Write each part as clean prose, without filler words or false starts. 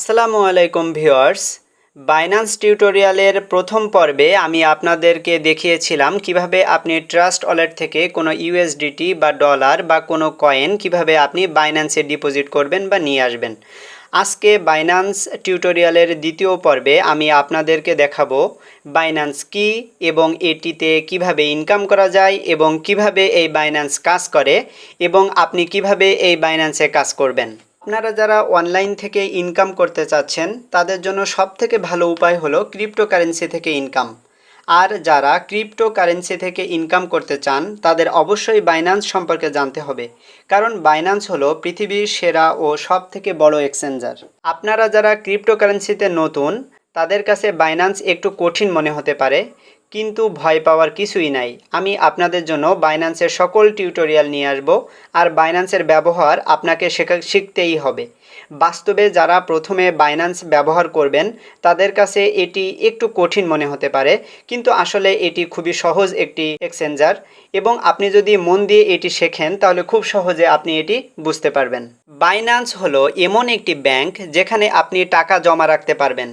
আসসালামু আলাইকুম viewers. Binance টিউটোরিয়ালের প্রথম পর্বে আমি আপনাদেরকে দেখিয়েছিলাম কিভাবে আপনি ট্রাস্ট ওয়ালেট থেকে কোনো ইউএসডিটি বা ডলার বা কোনো কয়েন কিভাবে আপনি বাইন্যান্সে ডিপোজিট করবেন বা নিয়ে আসবেন। আজকে বাইন্যান্স টিউটোরিয়ালের দ্বিতীয় পর্বে আমি আপনাদেরকে দেখাবো বাইন্যান্স কি এবং এটিতে কিভাবে ইনকাম করা যায় এবং কিভাবে এই বাইন্যান্স কাজ করে এবং আপনি কিভাবে এই বাইন্যান্সে কাজ করবেন। আপনারা যারা অনলাইন থেকে ইনকাম করতে চাচ্ছেন তাদের জন্য সবথেকে ভালো উপায় হলো ক্রিপ্টোকারেন্সি থেকে ইনকাম। আর যারা ক্রিপ্টোকারেন্সি থেকে ইনকাম করতে চান তাদের অবশ্যই বাইন্যান্স সম্পর্কে জানতে হবে, কারণ বাইন্যান্স হলো পৃথিবীর সেরা ও সবথেকে বড় এক্সচেঞ্জার। আপনারা যারা ক্রিপ্টোকারেন্সিতে নতুন তাদের কাছে বাইন্যান্স একটু কঠিন মনে হতে পারে, কিন্তু ভয় পাওয়ার কিছুই নাই। আমি আপনাদের জন্য বাইন্যান্সের সকল টিউটোরিয়াল নিয়ে আসব, আর বাইন্যান্সের ব্যবহার আপনাকে শিখতেই হবে। বাস্তবে যারা প্রথমে বাইন্যান্স ব্যবহার করবেন তাদের কাছে এটি একটু কঠিন মনে হতে পারে, কিন্তু আসলে এটি খুবই সহজ একটি এক্সচেঞ্জার এবং আপনি যদি মন দিয়ে এটি শেখেন তাহলে খুব সহজে আপনি এটি বুঝতে পারবেন। বাইন্যান্স হলো এমন একটি ব্যাংক যেখানে আপনি টাকা জমা রাখতে পারবেন।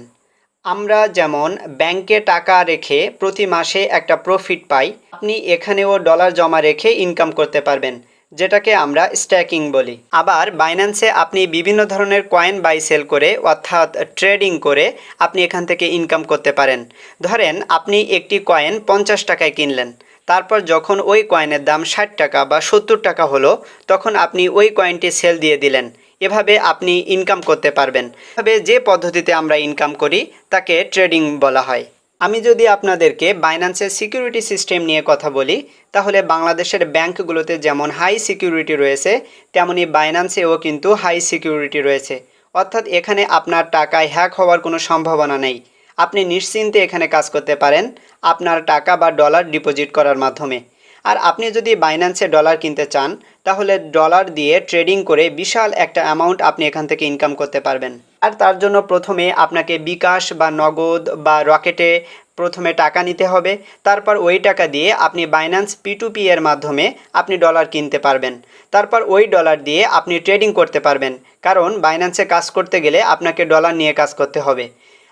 আমরা যেমন ব্যাংকে টাকা রেখে প্রতি মাসে একটা প্রফিট পাই, আপনি এখানেও ডলার জমা রেখে ইনকাম করতে পারবেন, যেটাকে আমরা স্ট্যাকিং বলি। আবার বাইন্যান্সে আপনি বিভিন্ন ধরনের কয়েন বাই সেল করে অর্থাৎ ট্রেডিং করে আপনি এখান থেকে ইনকাম করতে পারেন। ধরেন আপনি একটি কয়েন 50 টাকায় কিনলেন, তারপর যখন ওই কয়েনের দাম 60 টাকা বা 70 টাকা হলো তখন আপনি ওই কয়েনটি সেল দিয়ে দিলেন। এভাবে আপনি ইনকাম করতে পারবেন। এভাবে যে পদ্ধতিতে আমরা ইনকাম করি তাকে ট্রেডিং বলা হয়। আমি যদি আপনাদেরকে বাইন্যান্সের সিকিউরিটি সিস্টেম নিয়ে কথা বলি, তাহলে বাংলাদেশের ব্যাংকগুলোতে যেমন হাই সিকিউরিটি রয়েছে তেমনি বাইন্যান্সেও কিন্তু হাই সিকিউরিটি রয়েছে। অর্থাৎ এখানে আপনার টাকায় হ্যাক হওয়ার কোনো সম্ভাবনা নেই। আপনি নিশ্চিন্তে এখানে কাজ করতে পারেন আপনার টাকা বা ডলার ডিপোজিট করার মাধ্যমে। আর আপনি যদি বাইন্যান্সে ডলার কিনতে চান তাহলে ডলার দিয়ে ট্রেডিং করে বিশাল একটা অ্যামাউন্ট আপনি এখান থেকে ইনকাম করতে পারবেন। আর তার জন্য প্রথমে আপনাকে বিকাশ বা নগদ বা রকেটে প্রথমে টাকা নিতে হবে, তারপর ওই টাকা দিয়ে আপনি বাইন্যান্স P2P এর মাধ্যমে আপনি ডলার কিনতে পারবেন। তারপর ওই ডলার দিয়ে আপনি ট্রেডিং করতে পারবেন, কারণ বাইন্যান্সে কাজ করতে গেলে আপনাকে ডলার নিয়ে কাজ করতে হবে।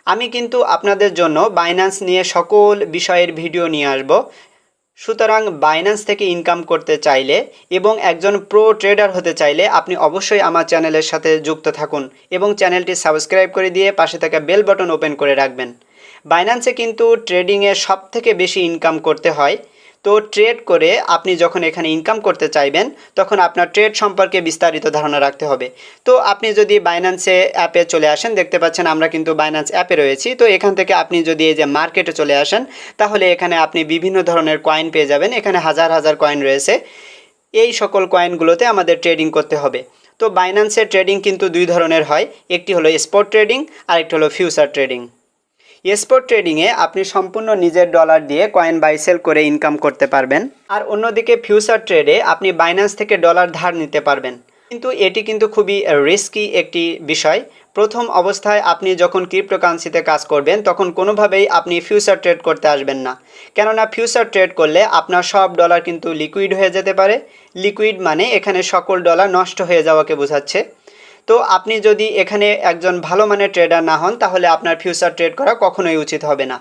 আমি কিন্তু আপনাদের জন্য বাইন্যান্স নিয়ে সকল বিষয়ের ভিডিও নিয়ে আসব। সুতরাং বাইন্যান্স থেকে ইনকাম করতে চাইলে এবং একজন প্রো ট্রেডার হতে চাইলে আপনি অবশ্যই আমার চ্যানেলের সাথে যুক্ত থাকুন এবং চ্যানেলটি সাবস্ক্রাইব করে দিয়ে পাশে থাকা বেল বাটন ওপেন করে রাখবেন। বাইন্যান্সে কিন্তু ট্রেডিংয়ে সবথেকে বেশি ইনকাম করতে হয়। তো ট্রেড করে আপনি যখন এখানে ইনকাম করতে চাইবেন তখন আপনার ট্রেড সম্পর্কে বিস্তারিত ধারণা রাখতে হবে। তো আপনি যদি বাইন্যান্সে অ্যাপে চলে আসেন, দেখতে পাচ্ছেন আমরা কিন্তু বাইন্যান্স অ্যাপে রয়েছি। তো এখান থেকে আপনি যদি এই যে মার্কেটে চলে আসেন তাহলে এখানে আপনি বিভিন্ন ধরনের কয়েন পেয়ে যাবেন। এখানে হাজার হাজার কয়েন রয়েছে। এই সকল কয়েনগুলোতে আমাদের ট্রেডিং করতে হবে। তো বাইন্যান্সের ট্রেডিং কিন্তু দুই ধরনের হয়, একটি হলো স্পট ট্রেডিং আর একটি হলো ফিউচার ট্রেডিং। স্পট ট্রেডিংয়ে আপনি সম্পূর্ণ নিজের ডলার দিয়ে কয়েন বাই সেল করে ইনকাম করতে পারবেন, আর অন্যদিকে ফিউচার ট্রেডে আপনি বাইন্যান্স থেকে ডলার ধার নিতে পারবেন। কিন্তু এটি কিন্তু খুবই রিস্কি একটি বিষয়। প্রথম অবস্থায় আপনি যখন ক্রিপ্টোকারেন্সিতে কাজ করবেন তখন কোনোভাবেই আপনি ফিউচার ট্রেড করতে আসবেন না, কেননা ফিউচার ট্রেড করলে আপনার সব ডলার কিন্তু লিকুইড হয়ে যেতে পারে। লিকুইড মানে এখানে সকল ডলার নষ্ট হয়ে যাওয়াকে বোঝাচ্ছে। তো আপনি যদি এখানে একজন ভালো মানের ট্রেডার না হন তাহলে আপনার ফিউচার ট্রেড করা কখনোই উচিত হবে না।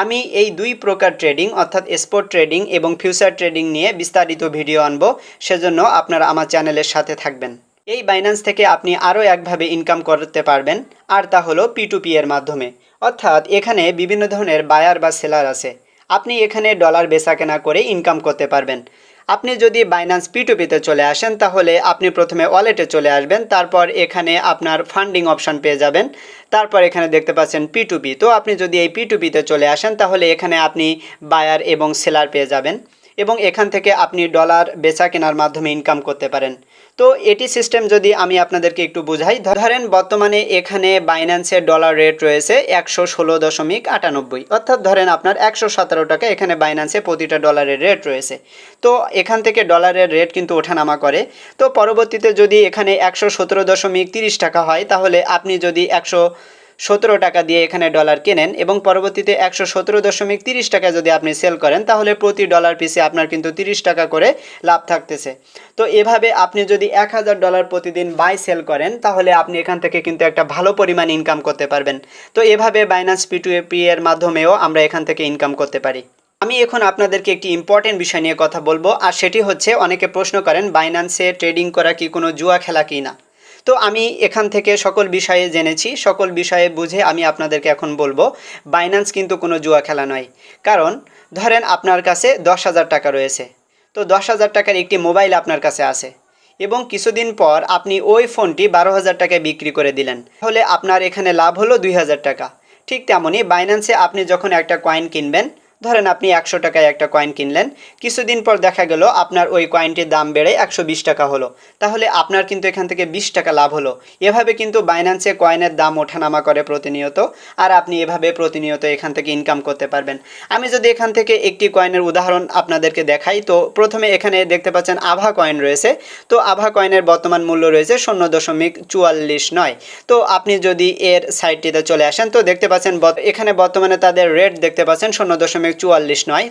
আমি এই দুই প্রকার ট্রেডিং অর্থাৎ স্পট ট্রেডিং এবং ফিউচার ট্রেডিং নিয়ে বিস্তারিত ভিডিও আনবো, সেজন্য আপনারা আমার চ্যানেলের সাথে থাকবেন। এই বাইন্যান্স থেকে আপনি আরও একভাবে ইনকাম করতে পারবেন, আর তা হলো P2P এর মাধ্যমে। অর্থাৎ এখানে বিভিন্ন ধরনের বায়ার বা সেলার আছে, আপনি এখানে ডলার বেচা কেনা করে ইনকাম করতে পারবেন। আপনি যদি বাইন্যান্স P2Pতে চলে আসেন তাহলে আপনি প্রথমে ওয়ালেটে চলে আসবেন, তারপর এখানে আপনার ফান্ডিং অপশন পেয়ে যাবেন। তারপর এখানে দেখতে পাচ্ছেন P2P। তো আপনি যদি এই P2Pতে চলে আসেন তাহলে এখানে আপনি বায়ার এবং সেলার পেয়ে যাবেন এবং এখান থেকে আপনি ডলার বেচা কেনার মাধ্যমে ইনকাম করতে পারেন। তো এটি সিস্টেম যদি আমি আপনাদেরকে একটু বুঝাই, ধরেন বর্তমানে এখানে বাইন্যান্সের ডলার রেট রয়েছে 116.98, অর্থাৎ ধরেন আপনার 117 টাকা এখানে বাইন্যান্সে প্রতিটা ডলারের রেট রয়েছে। তো এখান থেকে ডলারের রেট কিন্তু ওঠানামা করে। তো পরবর্তীতে যদি এখানে 117.30 টাকা হয় তাহলে আপনি যদি টাকা দিয়ে এখানে ডলার কেনেন এবং পরবর্তীতে 117.30 টাকা যদি আপনি সেল করেন, তাহলে প্রতি ডলার পিছে আপনার কিন্তু 30 টাকা করে লাভ থাকতেছে। তো এভাবে আপনি যদি $1000 প্রতিদিন বাই সেল করেন, তাহলে আপনি এখান থেকে কিন্তু একটা ভালো পরিমাণ ইনকাম করতে পারবেন। তো এভাবে বাইন্যান্স P2P এর মাধ্যমেও আমরা এখান থেকে ইনকাম করতে পারি। আমি এখন আপনাদেরকে একটি ইম্পর্টেন্ট বিষয় নিয়ে কথা বলবো, আর সেটি হচ্ছে অনেকে প্রশ্ন করেন বাইন্যান্সে ট্রেডিং করা কি কোনো জুয়া খেলা কি না। তো আমি এখান থেকে সকল বিষয়ে জেনেছি, সকল বিষয়ে বুঝে আমি আপনাদেরকে এখন বলবো বাইন্যান্স কিন্তু কোনো জুয়া খেলা নয়। কারণ ধরেন আপনার কাছে 10,000 টাকা রয়েছে, তো 10,000 টাকার একটি মোবাইল আপনার কাছে আছে এবং কিছুদিন পর আপনি ওই ফোনটি 12,000 টাকায় বিক্রি করে দিলেন, তাহলে আপনার এখানে লাভ হলো 2,000 টাকা। ঠিক তেমনই বাইন্যান্সে আপনি যখন একটা কয়েন কিনবেন, ধরেন আপনি 100 টাকায় একটা কয়েন কিনলেন, কিছুদিন পর দেখা গেল আপনার ওই কয়েনটির দাম বেড়ে 120 টাকা হলো, তাহলে আপনার কিন্তু এখান থেকে 20 টাকা লাভ হলো। এভাবে কিন্তু বাইন্যান্সে কয়েনের দাম ওঠানামা করে প্রতিনিয়ত, আর আপনি এভাবে প্রতিনিয়ত এখান থেকে ইনকাম করতে পারবেন। আমি যদি এখান থেকে একটি কয়েনের উদাহরণ আপনাদেরকে দেখাই, তো প্রথমে এখানে দেখতে পাচ্ছেন আভা কয়েন রয়েছে। তো আভা কয়েনের বর্তমান মূল্য রয়েছে 0.44 তো আপনি যদি এর সাইটটিতে চলে আসেন, তো দেখতে পাচ্ছেন এখানে বর্তমানে তাদের রেট দেখতে পাচ্ছেন 0.44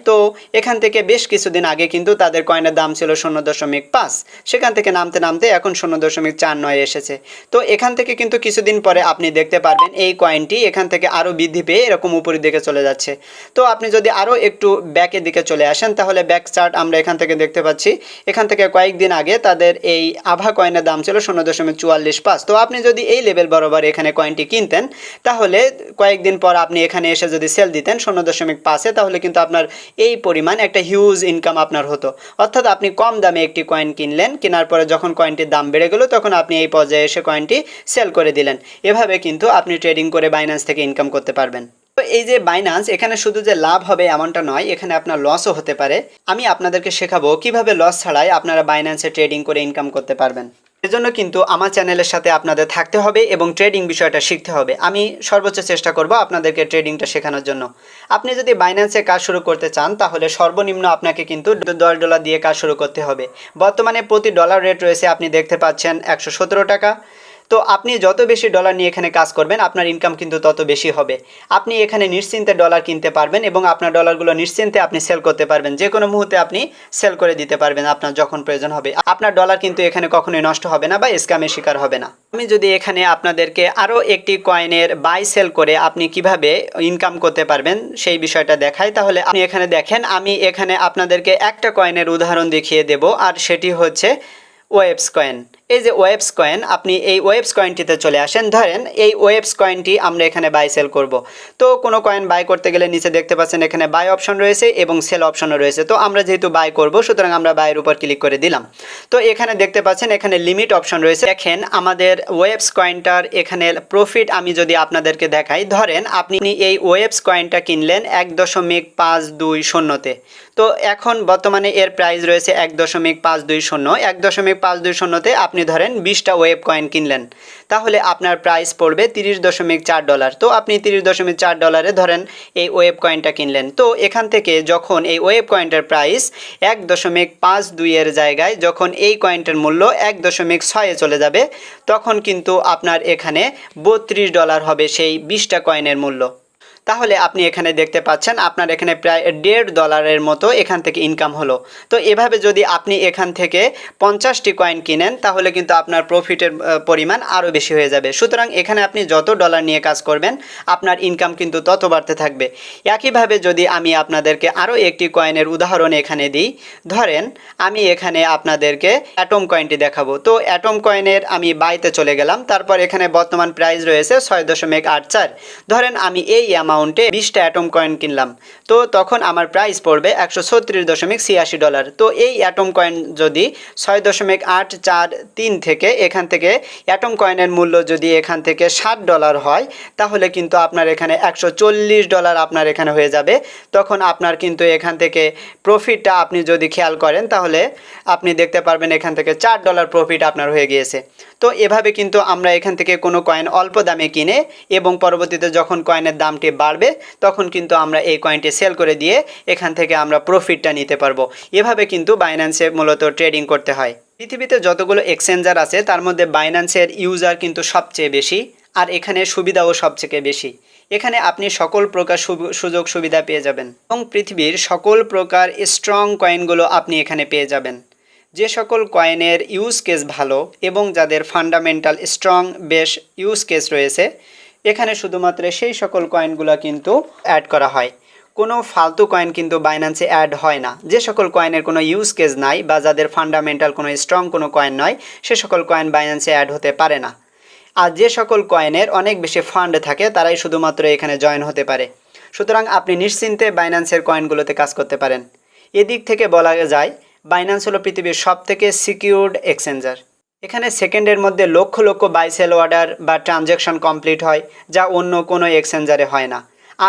তো এখান থেকে বেশ কিছুদিন আগে কিন্তু তাদের কয়েনের দাম ছিল 0.5, সেখান থেকে নামতে নামতে এখন 0.49 এসেছে। তো এখান থেকে কিন্তু কিছুদিন পরে আপনি দেখতে পারবেন এই কয়েনটি এখান থেকে আরও বৃদ্ধি পেয়ে এরকম উপরের দিকে চলে যাচ্ছে। তো আপনি যদি আরও একটু ব্যাকের দিকে চলে আসেন, তাহলে ব্যাক চার্ট আমরা এখান থেকে দেখতে পাচ্ছি এখান থেকে কয়েকদিন আগে তাদের এই আভা কয়েনের দাম ছিল 0.44। তো আপনি যদি এই লেভেল বরাবর এখানে কয়েনটি কিনতেন, তাহলে কয়েকদিন পর আপনি এখানে এসে যদি সেল দিতেন 0.5-এ, তাহলে কিন্তু আপনার এই পরিমাণ একটা হিউজ ইনকাম আপনার হতো। অর্থাৎ আপনি কম দামে একটি কয়েন কিনলেন, কেনার পরে যখন কয়েনটির দাম বেড়ে গেল, তখন আপনি এই পর্যায়ে এসে কয়েনটি সেল করে দিলেন। এভাবে কিন্তু আপনি ট্রেডিং করে বাইন্যান্স থেকে ইনকাম করতে পারবেন। তো এই যে বাইন্যান্স, এখানে শুধু যে লাভ হবে এমনটা নয়, এখানে আপনার লসও হতে পারে। আমি আপনাদেরকে শেখাবো কিভাবে লস ছাড়াই আপনারা বাইন্যান্সে ট্রেডিং করে ইনকাম করতে পারবেন। এজন্য কিন্তু আমার চ্যানেলের সাথে আপনাদের থাকতে হবে এবং ট্রেডিং বিষয়টা শিখতে হবে। আমি সর্বোচ্চ চেষ্টা করব আপনাদেরকে ট্রেডিংটা শেখানোর জন্য। আপনি যদি বাইন্যান্সে কাজ শুরু করতে চান, তাহলে সর্বনিম্ন আপনাকে কিন্তু $10 দিয়ে কাজ শুরু করতে হবে। বর্তমানে প্রতি ডলার রেট রয়েছে আপনি দেখতে পাচ্ছেন 117 টাকা। তো আপনি যত বেশি ডলার নিয়ে এখানে কাজ করবেন, আপনার ইনকাম কিন্তু তত বেশি হবে। আপনি এখানে নিশ্চিন্তে ডলার কিনতে পারবেন এবং আপনার ডলারগুলো নিশ্চিন্তে আপনি সেল করতে পারবেন। যে কোনো মুহূর্তে আপনি সেল করে দিতে পারবেন আপনার যখন প্রয়োজন হবে। আপনার ডলার কিন্তু এখানে কখনোই নষ্ট হবে না বা স্ক্যামের শিকার হবে না। আমি যদি এখানে আপনাদেরকে আরও একটি কয়েনের বাই সেল করে আপনি কিভাবে ইনকাম করতে পারবেন সেই বিষয়টা দেখাই, তাহলে আপনি এখানে দেখেন আমি এখানে আপনাদেরকে একটা কয়েনের উদাহরণ দেখিয়ে দেব, আর সেটি হচ্ছে ওয়েবস কয়েন। এই যে ওয়েবস কয়েন, আপনি এই ওয়েবস কয়েনটিতে চলে আসেন। ধরেন এই ওয়েবস কয়েনটি আমরা এখানে বাই সেল করব। তো কোনো কয়েন বাই করতে গেলে নিচে দেখতে পাচ্ছেন এখানে বাই অপশন রয়েছে এবং সেল অপশনও রয়েছে। তো আমরা যেহেতু বাই করব, সুতরাং আমরা বাইয়ের উপর ক্লিক করে দিলাম। তো এখানে দেখতে পাচ্ছেন এখানে লিমিট অপশন রয়েছে। দেখেন আমাদের ওয়েবস কয়েনটার এখানে প্রফিট আমি যদি আপনাদেরকে দেখাই, ধরেন আপনি এই ওয়েবস কয়েনটা কিনলেন 1.520-তে। তো এখন বর্তমানে এর প্রাইস রয়েছে 1.520। 1.520-তে আপনি ধরেন 20টা ওয়েব কয়েন কিনলেন, তাহলে আপনার প্রাইস পড়বে $30.4। তো আপনি $30.4 ধরেন এই ওয়েব কয়েনটা কিনলেন। তো এখান থেকে যখন এই ওয়েব কয়েনটার প্রাইস 1.52-এর জায়গায় যখন এই কয়েনটার মূল্য 1.6-এ চলে যাবে, তখন কিন্তু আপনার এখানে $32 হবে সেই 20টা কয়েনের মূল্য। তাহলে আপনি এখানে দেখতে পাচ্ছেন আপনার এখানে প্রায় $1.5 মতো এখান থেকে ইনকাম হলো। তো এভাবে যদি আপনি এখান থেকে 50টি কয়েন কিনেন, তাহলে কিন্তু আপনার প্রফিটের পরিমাণ আরও বেশি হয়ে যাবে। সুতরাং এখানে আপনি যত ডলার নিয়ে কাজ করবেন, আপনার ইনকাম কিন্তু তত বাড়তে থাকবে। একইভাবে যদি আমি আপনাদেরকে আরও একটি কয়েনের উদাহরণ এখানে দিই, ধরেন আমি এখানে আপনাদেরকে অ্যাটম কয়েনটি দেখাবো। তো অ্যাটম কয়েনের আমি বাইতে চলে গেলাম, তারপর এখানে বর্তমান প্রাইস রয়েছে 6.84। ধরেন আমি এই অ্যামাউন্টে 20টা অ্যাটম কয়েন কিনলাম, তো তখন আমার প্রাইস পড়বে $136.86। তো এই অ্যাটম কয়েন যদি 6.843 থেকে এখান থেকে অ্যাটম কয়েনের মূল্য যদি এখান থেকে $60 হয়, তাহলে কিন্তু আপনার এখানে $140 আপনার এখানে হয়ে যাবে। তখন আপনার কিন্তু এখান থেকে প্রফিটটা আপনি যদি খেয়াল করেন, তাহলে আপনি দেখতে পারবেন এখান থেকে $4 প্রফিট আপনার হয়ে গিয়েছে। তো এভাবে কিন্তু আমরা এখান থেকে কোনো কয়েন অল্প দামে কিনে এবং পরবর্তীতে যখন কয়েনের দামটি বাড়বে, তখন কিন্তু আমরা এই কয়েনটি সেল করে দিয়ে এখান থেকে আমরা প্রফিটটা নিতে পারবো। এভাবে কিন্তু বাইন্যান্সে মূলত ট্রেডিং করতে হয়। পৃথিবীতে যতগুলো এক্সচেঞ্জার আছে, তার মধ্যে বাইন্যান্সের ইউজার কিন্তু সবচেয়ে বেশি। আর এখানে সুবিধাও সবথেকে বেশি। এখানে আপনি সকল প্রকার সুযোগ সুবিধা পেয়ে যাবেন এবং পৃথিবীর সকল প্রকার স্ট্রং কয়েনগুলো আপনি এখানে পেয়ে যাবেন। যে সকল কয়েনের ইউজ কেস ভালো এবং যাদের ফান্ডামেন্টাল স্ট্রং বেশ ইউজ কেস রয়েছে, এখানে শুধুমাত্র সেই সকল কয়েনগুলো কিন্তু অ্যাড করা হয়। কোনো ফালতু কয়েন কিন্তু বাইন্যান্সে অ্যাড হয় না। যে সকল কয়েনের কোনো ইউজ কেস নাই বা যাদের ফান্ডামেন্টাল কোনো স্ট্রং কোনো কয়েন নয়, সে সকল কয়েন বাইন্যান্সে অ্যাড হতে পারে না। আর যে সকল কয়েনের অনেক বেশি ফান্ড থাকে তারাই শুধুমাত্র এখানে জয়েন হতে পারে। সুতরাং আপনি নিশ্চিন্তে বাইন্যান্সের কয়েনগুলোতে কাজ করতে পারেন। এদিক থেকে বলা যায় বাইন্যান্স হলো পৃথিবীর সবথেকে সিকিউরড এক্সচেঞ্জার। এখানে সেকেন্ডের মধ্যে lakh lakh buy sell order বা ট্রানজ্যাকশন কমপ্লিট হয়, যা অন্য কোনো এক্সচেঞ্জারে হয় না।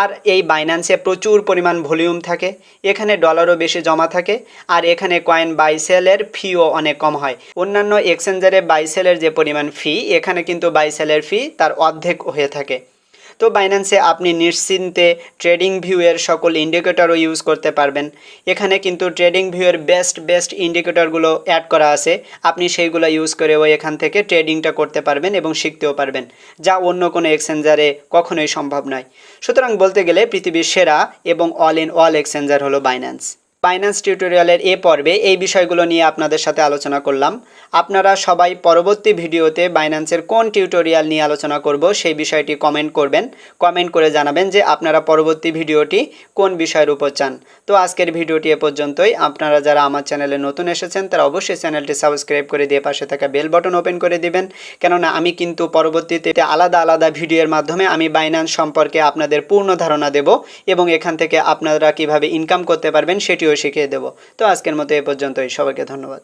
আর এই বাইন্যান্সে প্রচুর পরিমাণ ভলিউম থাকে, এখানে ডলারও বেশি জমা থাকে, আর এখানে কয়েন বাই সেলের ফিও অনেক কম হয়। অন্যান্য এক্সচেঞ্জারে বাই সেলের যে পরিমাণ ফি, এখানে কিন্তু বাই সেলের ফি তার অর্ধেক হয়ে থাকে। তো বাইন্যান্সে আপনি নিশ্চিন্তে ট্রেডিং ভিউয়ের সকল ইন্ডিকেটরও ইউজ করতে পারবেন। এখানে কিন্তু ট্রেডিং ভিউয়ের বেস্ট ইন্ডিকেটরগুলো অ্যাড করা আছে, আপনি সেইগুলো ইউজ করেও এখান থেকে ট্রেডিংটা করতে পারবেন এবং শিখতেও পারবেন, যা অন্য কোনো এক্সচেঞ্জারে কখনোই সম্ভব নয়। সুতরাং বলতে গেলে পৃথিবীর সেরা এবং অল ইন অল এক্সচেঞ্জার হলো বাইন্যান্স। বাইন্যান্স টিউটোরিয়ালের এ পর্বে এই বিষয়গুলো নিয়ে আপনাদের সাথে আলোচনা করলাম। আপনারা সবাই পরবর্তী ভিডিওতে বাইন্যান্সের কোন টিউটোরিয়াল নিয়ে আলোচনা করব সেই বিষয়টি কমেন্ট করবেন। কমেন্ট করে জানাবেন যে আপনারা পরবর্তী ভিডিওটি কোন বিষয়ের উপর চান। তো আজকের ভিডিওটি এ পর্যন্তই। আপনারা যারা আমার চ্যানেলে নতুন এসেছেন তারা অবশ্যই চ্যানেলটি সাবস্ক্রাইব করে দিয়ে পাশে থাকা বেল বাটন ওপেন করে দিবেন, কেননা আমি কিন্তু পরবর্তীতে আলাদা ভিডিওর মাধ্যমে আমি বাইন্যান্স সম্পর্কে আপনাদের পূর্ণ ধারণা দেব এবং এখান থেকে আপনারা কিভাবে ইনকাম করতে পারবেন সেটিও শিখিয়ে দেব। তো আজকের মতো এ পর্যন্তই। সবাইকে ধন্যবাদ।